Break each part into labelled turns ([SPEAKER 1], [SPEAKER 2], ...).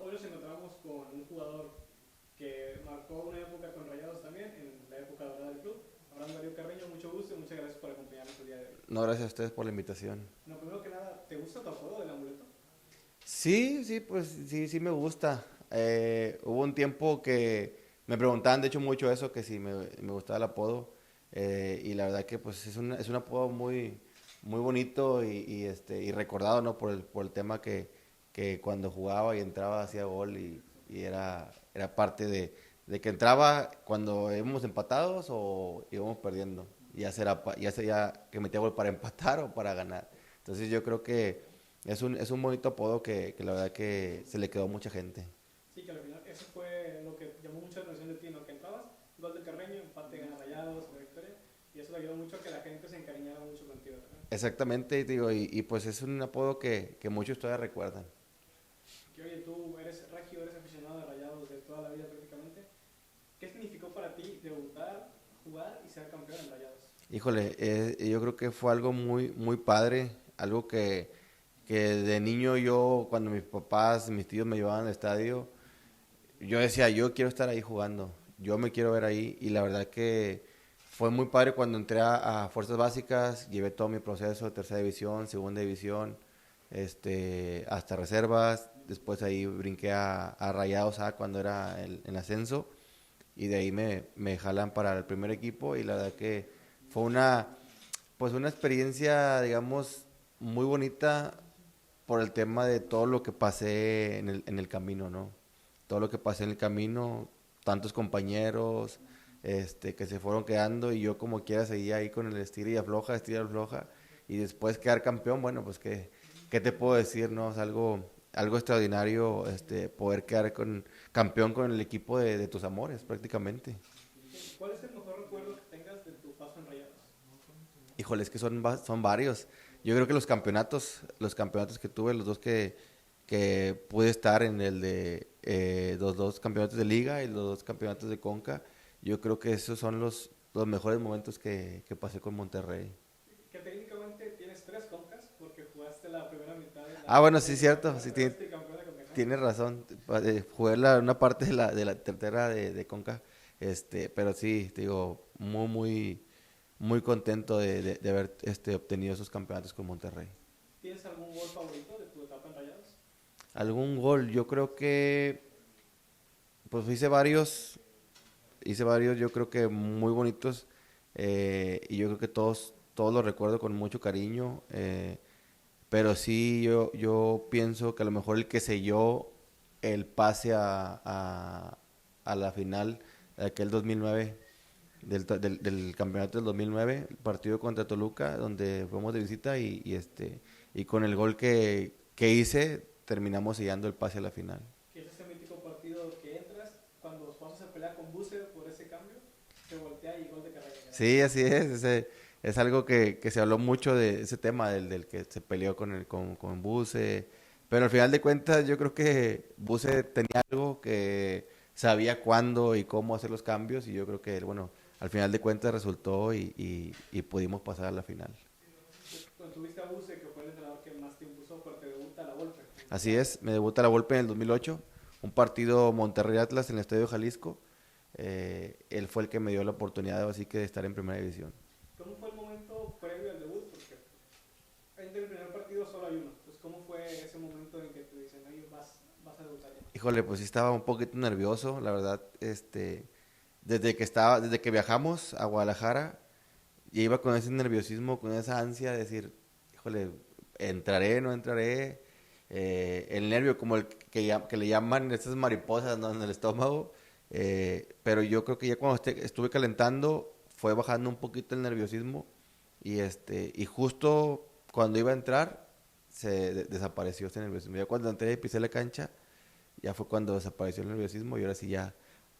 [SPEAKER 1] hoy nos encontramos con un jugador que marcó una época con Rayados también, en la época dorada del club. Abraham Darío Carreño, mucho gusto y muchas gracias por acompañarnos el día de hoy.
[SPEAKER 2] No, gracias a ustedes por la invitación.
[SPEAKER 1] No, primero que nada, ¿te gusta tu apodo del amuleto?
[SPEAKER 2] Sí, sí, pues sí, sí me gusta. Hubo un tiempo que me preguntaban, de hecho, mucho eso, que si me gustaba el apodo. Y la verdad que pues es un apodo muy bonito y recordado, ¿no? Por el tema que cuando jugaba y entraba hacía gol y era parte de que entraba cuando íbamos empatados o íbamos perdiendo. Ya sea que metía gol para empatar o para ganar. Entonces yo creo que es un bonito apodo que la verdad que se le quedó a mucha gente.
[SPEAKER 1] Sí, que al final eso fue lo que llamó mucho la atención de ti, ¿no? Que entrabas, gol de Carreño, empate, gana Rayados, la victoria, y eso le ayudó mucho a que la gente se encariñara mucho contigo también.
[SPEAKER 2] Exactamente, digo, pues es un apodo que muchos todavía recuerdan.
[SPEAKER 1] Que oye, tú eres regio, eres aficionado de Rayados de toda la vida prácticamente. ¿Qué significó para ti debutar, jugar y ser campeón en Rayados?
[SPEAKER 2] Híjole, yo creo que fue algo muy padre, algo que de niño yo, cuando mis papás, mis tíos me llevaban al estadio, yo decía, yo quiero estar ahí jugando, yo me quiero ver ahí, y la verdad que fue muy padre cuando entré a Fuerzas Básicas, llevé todo mi proceso, tercera división, segunda división, hasta reservas, después ahí brinqué a Rayados A cuando era el ascenso, y de ahí me jalan para el primer equipo, y la verdad que fue pues una experiencia, digamos, muy bonita por el tema de todo lo que pasé en el camino, ¿no? Todo lo que pasé en el camino, tantos compañeros, que se fueron quedando y yo como quiera seguía ahí con el estira y afloja, y después quedar campeón, bueno, pues qué te puedo decir, ¿no? Es algo extraordinario, poder quedar campeón con el equipo de tus amores, prácticamente.
[SPEAKER 1] ¿Cuál es el mejor recuerdo que tengas de tu paso en Rayados?
[SPEAKER 2] Híjole, es que son varios. Yo creo que los campeonatos que tuve, los dos que pude estar en el de los dos campeonatos de liga y los dos campeonatos de Conca, yo creo que esos son los mejores momentos que pasé con Monterrey.
[SPEAKER 1] Que técnicamente tienes tres concas porque jugaste la primera mitad de
[SPEAKER 2] Ah,
[SPEAKER 1] la
[SPEAKER 2] bueno, sí,
[SPEAKER 1] Liga de
[SPEAKER 2] cierto,
[SPEAKER 1] Campeones,
[SPEAKER 2] sí,
[SPEAKER 1] pero eres tricampeón de CONCACAF.
[SPEAKER 2] tienes razón. Jugué una parte de la tercera de Conca, pero sí, te digo, muy contento de haber obtenido esos campeonatos con Monterrey.
[SPEAKER 1] ¿Tienes algún gol favorito de tu etapa en Rayados?
[SPEAKER 2] Algún gol, yo creo que, pues hice varios, yo creo que muy bonitos, y yo creo que todos los recuerdo con mucho cariño, pero sí, yo pienso que a lo mejor el que selló el pase a la final de aquel 2009, del campeonato del 2009, el partido contra Toluca, donde fuimos de visita y con el gol que hice, terminamos sellando el pase a la final.
[SPEAKER 1] Que es ese mítico partido que entras, cuando Juan se pelea con Buse por ese cambio, se voltea y gol de carrera.
[SPEAKER 2] Sí, así es. Es algo que se habló mucho de ese tema, del que se peleó con Buse. Pero al final de cuentas, yo creo que Buse tenía algo que sabía cuándo y cómo hacer los cambios. Y yo creo que, bueno, al final de cuentas resultó y pudimos pasar a la final.
[SPEAKER 1] Cuando tuviste a Buse, que fue el entrenador que más tiempo usó, pero te debuta la Volpe.
[SPEAKER 2] Así es, me debuta la Volpe en el 2008. Un partido Monterrey Atlas en el Estadio Jalisco. Él fue el que me dio la oportunidad, así que de estar en primera división.
[SPEAKER 1] ¿Cómo fue el momento previo al debut? Porque en el primer partido solo hay uno. Entonces, ¿cómo fue ese momento en que te dicen, oye, vas a debutar ya?
[SPEAKER 2] Híjole, pues sí estaba un poquito nervioso, la verdad, desde que viajamos a Guadalajara, ya iba con ese nerviosismo, con esa ansia de decir, híjole, entraré, no entraré, el nervio como que le llaman esas mariposas, ¿no? En el estómago, pero yo creo que ya cuando estuve calentando, fue bajando un poquito el nerviosismo y justo cuando iba a entrar, desapareció ese nerviosismo. Ya cuando entré y pisé la cancha, ya fue cuando desapareció el nerviosismo y ahora sí ya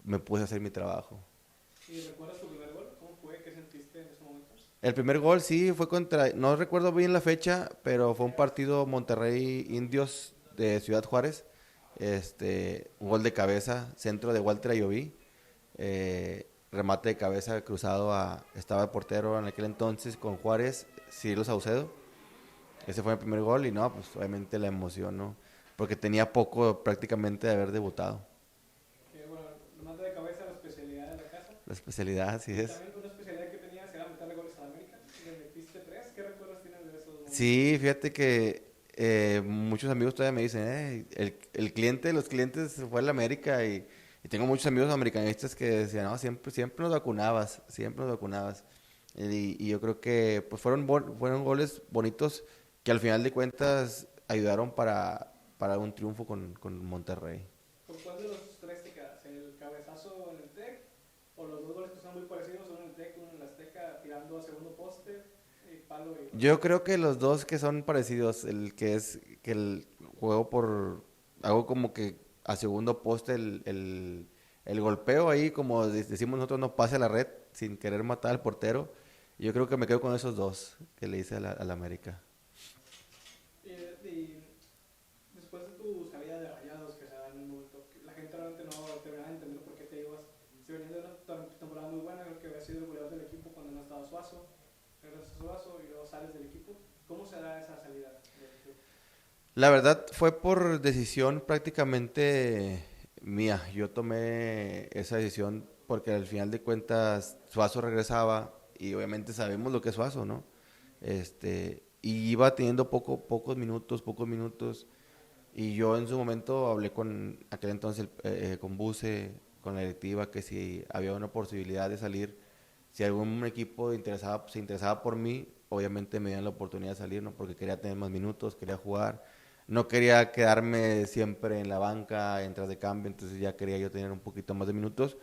[SPEAKER 2] me puse a hacer mi trabajo.
[SPEAKER 1] ¿Y recuerdas tu primer gol? ¿Cómo fue? ¿Qué sentiste en esos momentos?
[SPEAKER 2] El primer gol sí fue no recuerdo bien la fecha, pero fue un partido Monterrey Indios de Ciudad Juárez. Un gol de cabeza, centro de Walter Ayoví, remate de cabeza cruzado estaba el portero en aquel entonces con Juárez, Cirilo Saucedo. Ese fue mi primer gol y no, pues obviamente la emoción, ¿no? porque tenía poco prácticamente de haber debutado.
[SPEAKER 1] Que bueno, nomás de cabeza la especialidad de la casa.
[SPEAKER 2] La especialidad, así
[SPEAKER 1] Y
[SPEAKER 2] es.
[SPEAKER 1] también una especialidad que tenías era meterle goles a la América. Le metiste 3. ¿Qué recuerdos tienes de esos momentos?
[SPEAKER 2] Sí, fíjate que muchos amigos todavía me dicen, el cliente de los clientes fue a la América y tengo muchos amigos americanistas que decían, no, siempre nos vacunabas, siempre nos vacunabas. Y yo creo que pues fueron goles bonitos que al final de cuentas ayudaron para un triunfo con Monterrey.
[SPEAKER 1] ¿Con cuál de los 3 te quedas? ¿El cabezazo en el TEC? ¿O los dos goles que son muy parecidos? Uno en el TEC, uno en el Azteca, tirando a segundo poste, palo y gol.
[SPEAKER 2] Yo creo que los dos que son parecidos, el que es que el juego hago como que a segundo poste el golpeo ahí, como decimos nosotros, no pase a la red sin querer matar al portero. Yo creo que me quedo con esos dos que le hice a la América.
[SPEAKER 1] Y después de tu salida de Rayados, que se da en un momento, la gente realmente no terminaba de entender por qué te ibas. Si venías de una temporada muy buena, creo que había sido el goleador del equipo cuando no estaba Suazo, regresas a Suazo y luego sales del equipo. ¿Cómo se da esa salida del club?
[SPEAKER 2] La verdad fue por decisión prácticamente mía. Yo tomé esa decisión porque al final de cuentas Suazo regresaba y obviamente sabemos lo que es Suazo, ¿no? Y iba teniendo pocos minutos. Y yo en su momento hablé con aquel entonces, con Buse, con la directiva, que si había una posibilidad de salir, si algún equipo se interesaba por mí, obviamente me dieron la oportunidad de salir, ¿no? Porque quería tener más minutos, quería jugar, no quería quedarme siempre en la banca, en tras de cambio, entonces ya quería yo tener un poquito más de minutos.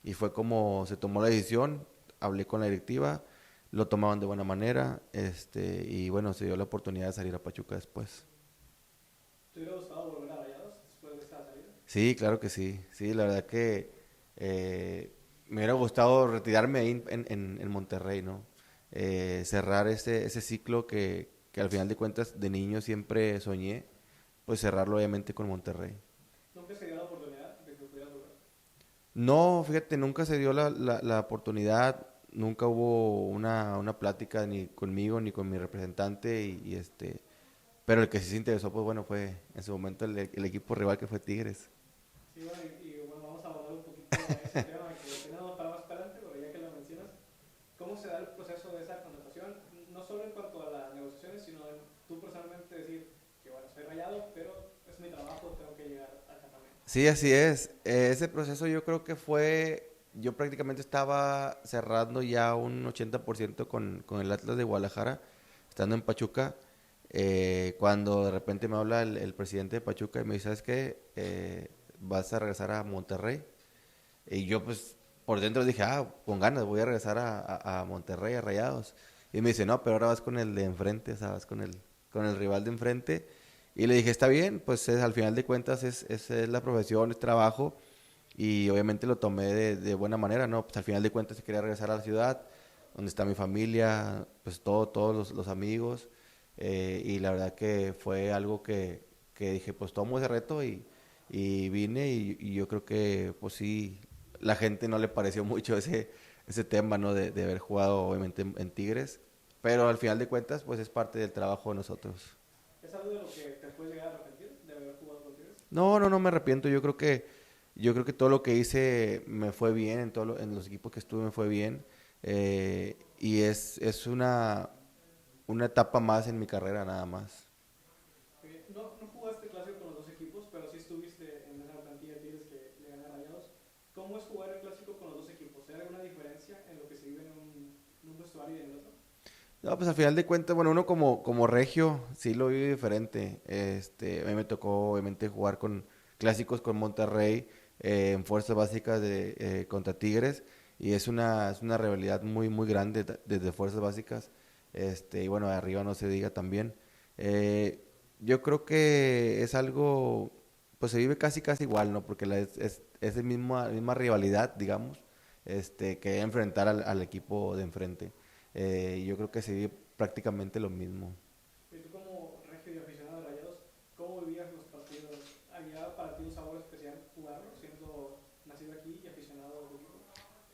[SPEAKER 2] Y fue como se tomó la decisión, hablé con la directiva, lo tomaban de buena manera, y bueno, se dio la oportunidad de salir a Pachuca después.
[SPEAKER 1] ¿Te hubiera gustado volver a Rayados después de esta salida?
[SPEAKER 2] Sí, claro que sí. Sí, la verdad que me hubiera gustado retirarme ahí en Monterrey, ¿no? Cerrar ese ciclo que al final de cuentas de niño siempre soñé, pues cerrarlo obviamente con Monterrey.
[SPEAKER 1] ¿Nunca se dio la oportunidad de que pudieras volver?
[SPEAKER 2] No, fíjate, nunca se dio la oportunidad, nunca hubo una plática ni conmigo ni con mi representante pero el que sí se interesó, pues bueno, fue en su momento el equipo rival que fue Tigres.
[SPEAKER 1] Sí, bueno, y bueno, vamos a abordar un poquito ese tema que tenemos para más adelante, pero ya que lo mencionas, ¿cómo se da el proceso de esa contratación? No solo en cuanto a las negociaciones, sino en tú personalmente decir que bueno, soy Rayado, pero es mi trabajo, tengo que llegar acá también.
[SPEAKER 2] Sí, así es. Ese proceso yo creo que yo prácticamente estaba cerrando ya un 80% con el Atlas de Guadalajara, estando en Pachuca, cuando de repente me habla el presidente de Pachuca y me dice, ¿sabes qué? Vas a regresar a Monterrey. Y yo pues por dentro dije, con ganas, voy a regresar a Monterrey, a Rayados. Y me dice, no, pero ahora vas con el de enfrente, o sea, vas con el rival de enfrente. Y le dije, está bien, pues al final de cuentas es la profesión, es trabajo. Y obviamente lo tomé de buena manera, ¿no? Pues al final de cuentas quería regresar a la ciudad, donde está mi familia, pues todos los amigos. Y la verdad que fue algo que dije, pues tomo ese reto y vine y yo creo que pues sí, la gente no le pareció mucho ese tema, ¿no? De haber jugado obviamente en Tigres, pero al final de cuentas pues es parte del trabajo de nosotros.
[SPEAKER 1] ¿Es algo de lo que te puedes llegar a arrepentir de haber jugado con Tigres?
[SPEAKER 2] No me arrepiento, yo creo que todo lo que hice me fue bien, en los equipos que estuve me fue bien, y es una etapa más en mi carrera nada más.
[SPEAKER 1] No jugaste clásico con los dos equipos, pero sí estuviste en esa plantilla de Tigres que le gana a Rayados. ¿Cómo es jugar el clásico con los dos equipos? ¿Hay alguna diferencia en lo que se vive en un vestuario y en el otro?
[SPEAKER 2] No, pues al final de cuentas, bueno, uno como regio sí lo vive diferente. A mí me tocó obviamente jugar con clásicos con Monterrey, en fuerzas básicas contra Tigres, y es una rivalidad muy muy grande desde fuerzas básicas. Y bueno, de arriba no se diga también. Eh, yo creo que es algo, pues se vive casi casi igual, ¿no? Porque es la misma rivalidad, digamos, que enfrentar al equipo de enfrente. Yo creo que se vive prácticamente lo mismo.
[SPEAKER 1] Y tú como regio y aficionado de Rayados, ¿cómo vivías los partidos? ¿Había para ti un sabor especial jugarlo, siendo nacido aquí y aficionado del equipo?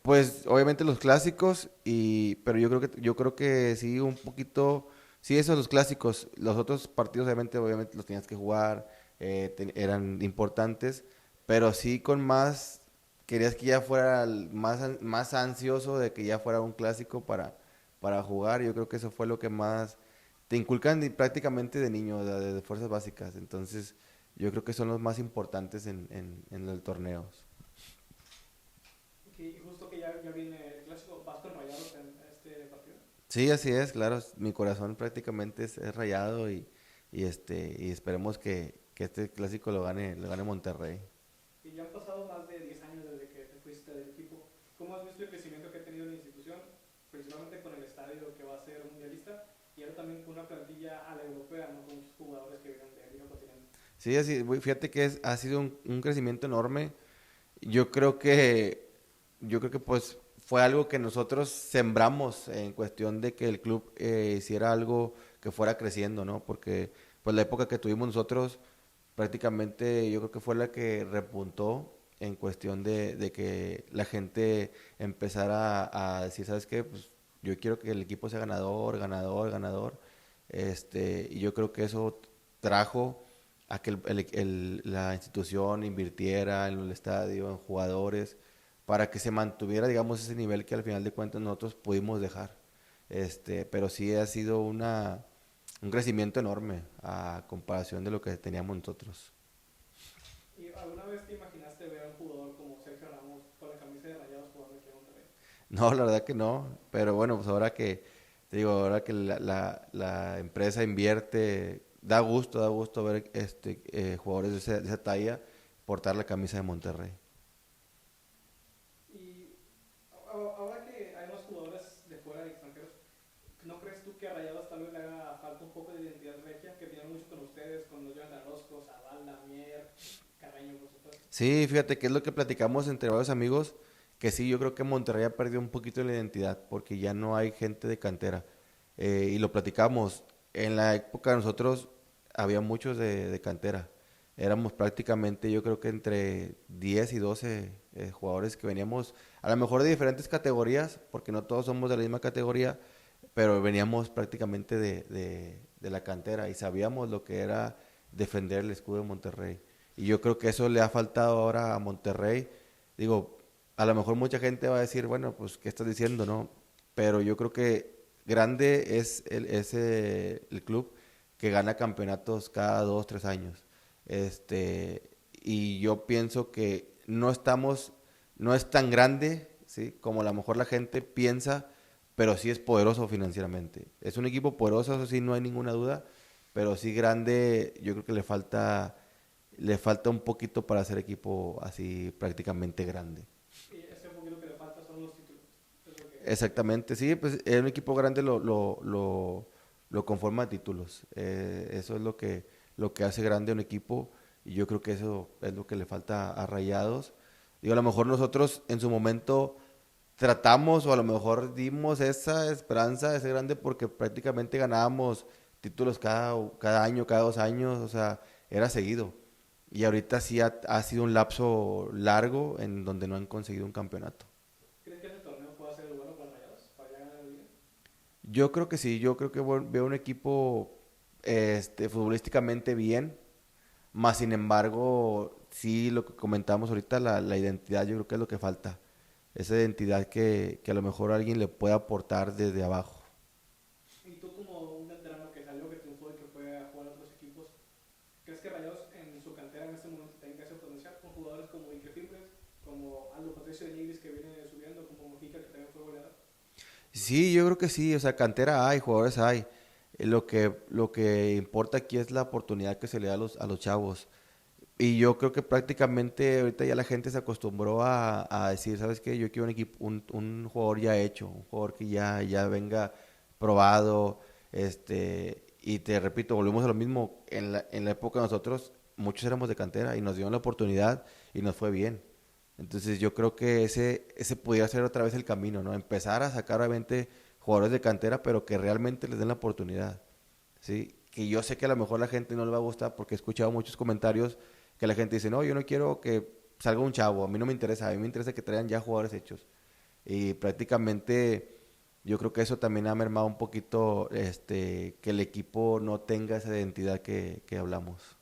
[SPEAKER 2] Pues obviamente los clásicos, pero yo creo que sí un poquito, sí esos los clásicos, los otros partidos obviamente los tenías que jugar, eran importantes, pero sí con más, querías que ya fuera más ansioso de que ya fuera un clásico para jugar. Yo creo que eso fue lo que más te inculcan prácticamente de niño, de fuerzas básicas. Entonces, yo creo que son los más importantes en los torneos.
[SPEAKER 1] Y justo que ya viene el clásico, ¿vas con Rayados en este partido?
[SPEAKER 2] Sí, así es, claro. Mi corazón prácticamente es rayado y esperemos que este clásico lo gane Monterrey.
[SPEAKER 1] Y ya han pasado más de 10 años desde que te fuiste del equipo. ¿Cómo has visto el crecimiento que ha tenido la institución, principalmente con el estadio que va a ser mundialista y ahora también con una plantilla a la europea, ¿no? Con muchos jugadores que vienen del viejo continente?
[SPEAKER 2] Sí, así, fíjate que ha sido un crecimiento enorme. Yo creo que, yo creo que pues fue algo que nosotros sembramos en cuestión de que el club hiciera algo que fuera creciendo, ¿no? Porque pues la época que tuvimos nosotros prácticamente yo creo que fue la que repuntó en cuestión de que la gente empezara a decir, ¿sabes qué? Pues yo quiero que el equipo sea ganador, ganador, ganador. Y yo creo que eso trajo a que la institución invirtiera en el estadio, en jugadores, para que se mantuviera, digamos, ese nivel que al final de cuentas nosotros pudimos dejar. Pero sí ha sido un crecimiento enorme a comparación de lo que teníamos nosotros.
[SPEAKER 1] ¿Y alguna vez te imaginaste ver a un jugador como Sergio Ramos con la camisa de Rayados jugando aquí en Monterrey?
[SPEAKER 2] No, la verdad que no, pero bueno, pues ahora que, te digo, ahora que la empresa invierte, da gusto ver jugadores de esa talla portar la camisa de Monterrey.
[SPEAKER 1] Y ahora que hay más jugadores de fuera de extranjeros, ¿no crees tú que a Rayados tal vez le haga falta un poco de identidad regia? Que tienen mucho con ustedes, con los Johan Orozco, Zavala, Mier, Carreño, por supuesto.
[SPEAKER 2] Sí, fíjate que es lo que platicamos entre varios amigos, que sí, yo creo que Monterrey ha perdido un poquito la identidad porque ya no hay gente de cantera. Y lo platicamos, en la época nosotros había muchos de cantera. Éramos prácticamente, yo creo que entre 10 y 12 jugadores que veníamos, a lo mejor de diferentes categorías, porque no todos somos de la misma categoría, pero veníamos prácticamente de la cantera y sabíamos lo que era defender el escudo de Monterrey. Y yo creo que eso le ha faltado ahora a Monterrey. Digo, a lo mejor mucha gente va a decir, bueno, pues, ¿qué estás diciendo, no? Pero yo creo que grande es el club que gana campeonatos cada 2, 3 años. Y yo pienso que no es tan grande, ¿sí? Como a lo mejor la gente piensa, pero sí es poderoso financieramente. Es un equipo poderoso, eso sí, no hay ninguna duda, pero sí grande, yo creo que le falta un poquito para ser equipo así prácticamente grande.
[SPEAKER 1] Y ese poquito que le falta son los títulos. Es lo que...
[SPEAKER 2] Exactamente, sí, pues un equipo grande lo conforma títulos. Eso es lo que hace grande a un equipo y yo creo que eso es lo que le falta a Rayados. Digo, a lo mejor nosotros en su momento tratamos o a lo mejor dimos esa esperanza de ser grande porque prácticamente ganábamos títulos cada año, cada 2 años, o sea, era seguido. Y ahorita sí ha sido un lapso largo en donde no han conseguido un campeonato.
[SPEAKER 1] ¿Crees que ese torneo pueda ser bueno para Rayados? ¿Para ya ganar la liga?
[SPEAKER 2] Yo creo que sí, yo creo que veo un equipo futbolísticamente bien, más sin embargo, sí lo que comentamos ahorita, la identidad yo creo que es lo que falta. Esa identidad que a lo mejor alguien le puede aportar desde abajo.
[SPEAKER 1] Y tú como un veterano que salió, que triunfó y que fue a jugar a otros equipos, ¿crees que Rayados en su cantera en este momento tenga ese potencial con jugadores como Iker Fimbres, como Aldo Patricio de Nigris que viene subiendo, como Mojica que también fue goleador?
[SPEAKER 2] Sí, yo creo que sí, o sea, cantera hay, jugadores hay. Lo que importa aquí es la oportunidad que se le da a los chavos. Y yo creo que prácticamente ahorita ya la gente se acostumbró a decir, ¿sabes qué? Yo quiero un equipo, un jugador ya hecho, un jugador que ya venga probado, y te repito, volvemos a lo mismo, en la época nosotros, muchos éramos de cantera y nos dieron la oportunidad y nos fue bien. Entonces yo creo que ese pudiera ser otra vez el camino, ¿no? Empezar a sacar obviamente jugadores de cantera, pero que realmente les den la oportunidad, ¿sí? Que yo sé que a lo mejor la gente no le va a gustar porque he escuchado muchos comentarios que la gente dice, no, yo no quiero que salga un chavo, a mí no me interesa, a mí me interesa que traigan ya jugadores hechos. Y prácticamente yo creo que eso también ha mermado un poquito que el equipo no tenga esa identidad que hablamos.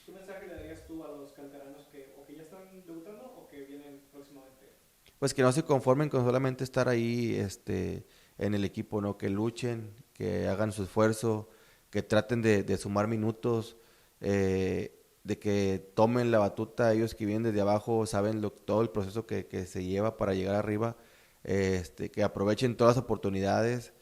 [SPEAKER 1] ¿Qué mensaje le darías tú a los canteranos que o que ya están debutando o que vienen próximamente?
[SPEAKER 2] Pues que no se conformen con solamente estar ahí en el equipo, ¿no? Que luchen, que hagan su esfuerzo, que traten de sumar minutos, de que tomen la batuta. Ellos que vienen desde abajo saben todo el proceso que se lleva para llegar arriba, que aprovechen todas las oportunidades.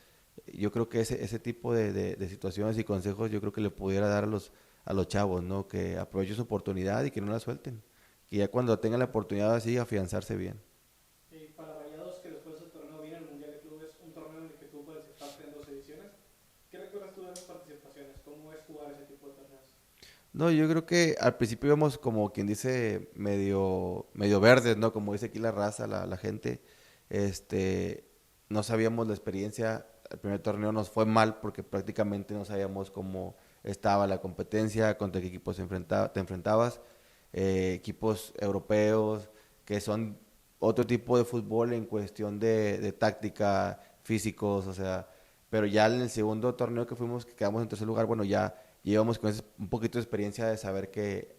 [SPEAKER 2] Yo creo que ese tipo de situaciones y consejos yo creo que le pudiera dar a los chavos, ¿no? Que aprovechen su oportunidad y que no la suelten. Que ya cuando tengan la oportunidad así, afianzarse bien.
[SPEAKER 1] Para Rayados, que después del torneo viene el Mundial de Clubes, un torneo en el que tú participaste en 2 ediciones. ¿Qué recuerdas tú de esas participaciones? ¿Cómo es jugar ese tipo de torneos?
[SPEAKER 2] No, yo creo que al principio íbamos como quien dice medio verdes, ¿no? Como dice aquí la raza, la gente. Este, no sabíamos la experiencia. El primer torneo nos fue mal porque prácticamente no sabíamos cómo estaba la competencia, contra qué equipos te enfrentabas. Equipos europeos que son otro tipo de fútbol en cuestión de táctica, físicos, o sea, pero ya en el segundo torneo que fuimos, que quedamos en tercer lugar, bueno, ya llevamos con un poquito de experiencia de saber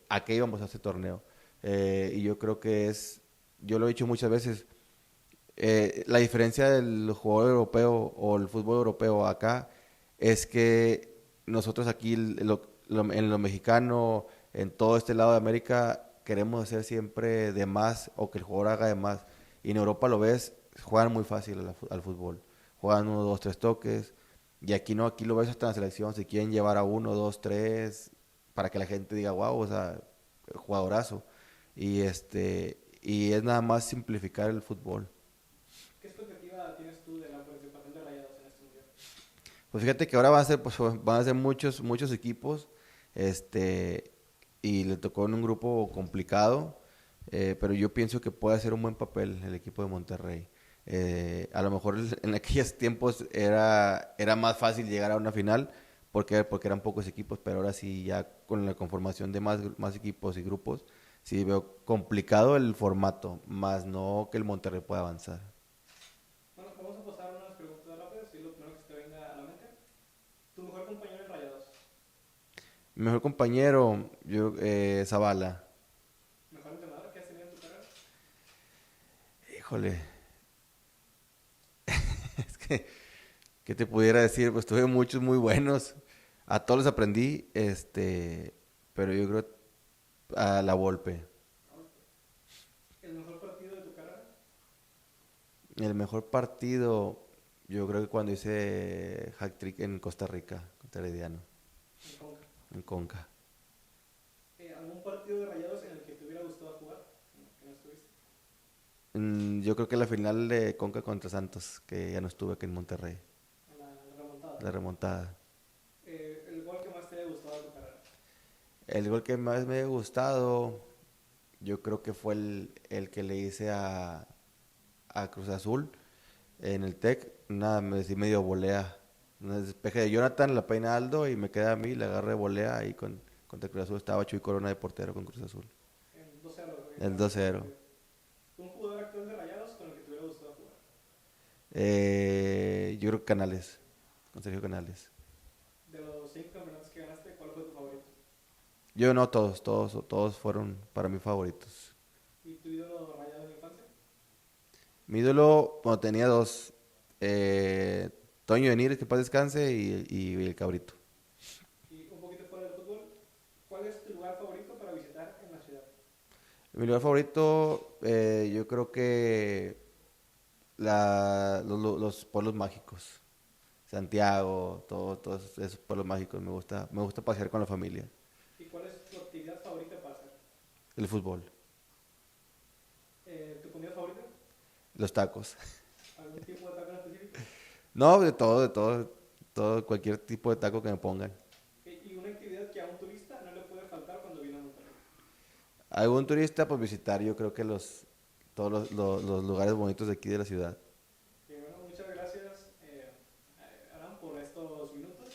[SPEAKER 2] a qué íbamos a este torneo. Y yo creo que yo lo he dicho muchas veces, la diferencia del jugador europeo o el fútbol europeo acá es que nosotros aquí en lo mexicano, en todo este lado de América, queremos hacer siempre de más o que el jugador haga de más. Y en Europa lo ves, juegan muy fácil al fútbol. Juegan uno, dos, tres toques. Y aquí no, aquí lo ves hasta en la selección, si quieren llevar a uno, dos, tres, para que la gente diga, wow, o sea, jugadorazo. Y es nada más simplificar el fútbol.
[SPEAKER 1] ¿Qué expectativa tienes tú de la participación de Rayados en este Mundial?
[SPEAKER 2] Pues fíjate que ahora van a ser muchos equipos, este, y le tocó en un grupo complicado, pero yo pienso que puede hacer un buen papel el equipo de Monterrey. A lo mejor en aquellos tiempos era más fácil llegar a una final porque eran pocos equipos, pero ahora sí ya con la conformación de más equipos y grupos, sí veo complicado el formato, más no que el Monterrey pueda avanzar.
[SPEAKER 1] Bueno, vamos a pasar unas preguntas rápidas y lo primero que se te venga a la mente. ¿Tu mejor compañero en Rayados?
[SPEAKER 2] Mi mejor compañero, Zavala.
[SPEAKER 1] ¿Mejor entrenador que has tenido en tu carrera?
[SPEAKER 2] Híjole, es que, ¿qué te pudiera decir? Pues tuve muchos muy buenos. A todos les aprendí, pero yo creo a la Volpe.
[SPEAKER 1] ¿El mejor partido de tu carrera?
[SPEAKER 2] El mejor partido, yo creo que cuando hice hack trick en Costa Rica, contra Herediano,
[SPEAKER 1] En Conca.
[SPEAKER 2] en Conca.
[SPEAKER 1] ¿Algún partido de Rayados en el que te hubiera gustado jugar? Que no estuviste.
[SPEAKER 2] Yo creo que la final de Conca contra Santos, que ya no estuve aquí en Monterrey,
[SPEAKER 1] La remontada.
[SPEAKER 2] la remontada.
[SPEAKER 1] El gol que más te haya gustado de tu carrera.
[SPEAKER 2] El gol que más me ha gustado, yo creo que fue el que le hice a Cruz Azul en el TEC. Nada, me decí medio volea. Un despeje de Jonathan, la peina Aldo y me queda a mí, le agarré volea ahí contra Cruz Azul. Estaba Chuy Corona de portero con Cruz Azul.
[SPEAKER 1] En 2-0.
[SPEAKER 2] El 2-0.
[SPEAKER 1] ¿Un jugador actual de Rayados con el que te hubiera gustado jugar?
[SPEAKER 2] Yo creo que Canales, con Sergio Canales.
[SPEAKER 1] De los 5 campeonatos que ganaste, ¿cuál fue tu favorito?
[SPEAKER 2] Yo no, todos fueron para mí favoritos.
[SPEAKER 1] ¿Y tu ídolo Rayado de infancia?
[SPEAKER 2] Mi ídolo, bueno, tenía dos. Toño de Nires, que paz descanse, y el Cabrito.
[SPEAKER 1] Y un poquito fuera del fútbol, ¿cuál es tu lugar favorito para visitar en la ciudad?
[SPEAKER 2] Mi lugar favorito, yo creo que los pueblos mágicos. Santiago, todos esos pueblos mágicos. Me gusta pasear con la familia.
[SPEAKER 1] ¿Y cuál es tu actividad favorita para hacer?
[SPEAKER 2] El fútbol,
[SPEAKER 1] ¿Tu comida favorita?
[SPEAKER 2] los tacos.
[SPEAKER 1] ¿Algún tipo de taco en específico?
[SPEAKER 2] No, todo, cualquier tipo de taco que me pongan.
[SPEAKER 1] ¿Y una actividad que a un turista no le puede faltar cuando viene a Monterrey?
[SPEAKER 2] Algún turista, pues visitar, yo creo que todos los lugares bonitos de aquí de la ciudad.
[SPEAKER 1] Bueno, muchas gracias, Aram, por estos minutos.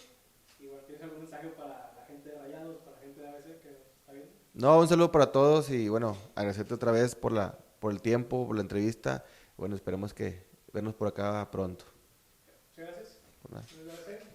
[SPEAKER 1] Igual, ¿tienes algún mensaje para la gente de Rayados, para la gente de ABC que nos está viendo?
[SPEAKER 2] No, un saludo para todos y bueno, agradecerte otra vez por el tiempo, por la entrevista. Bueno, esperemos que vernos por acá pronto.
[SPEAKER 1] Muchas gracias.
[SPEAKER 2] Por nada.
[SPEAKER 1] Muchas gracias.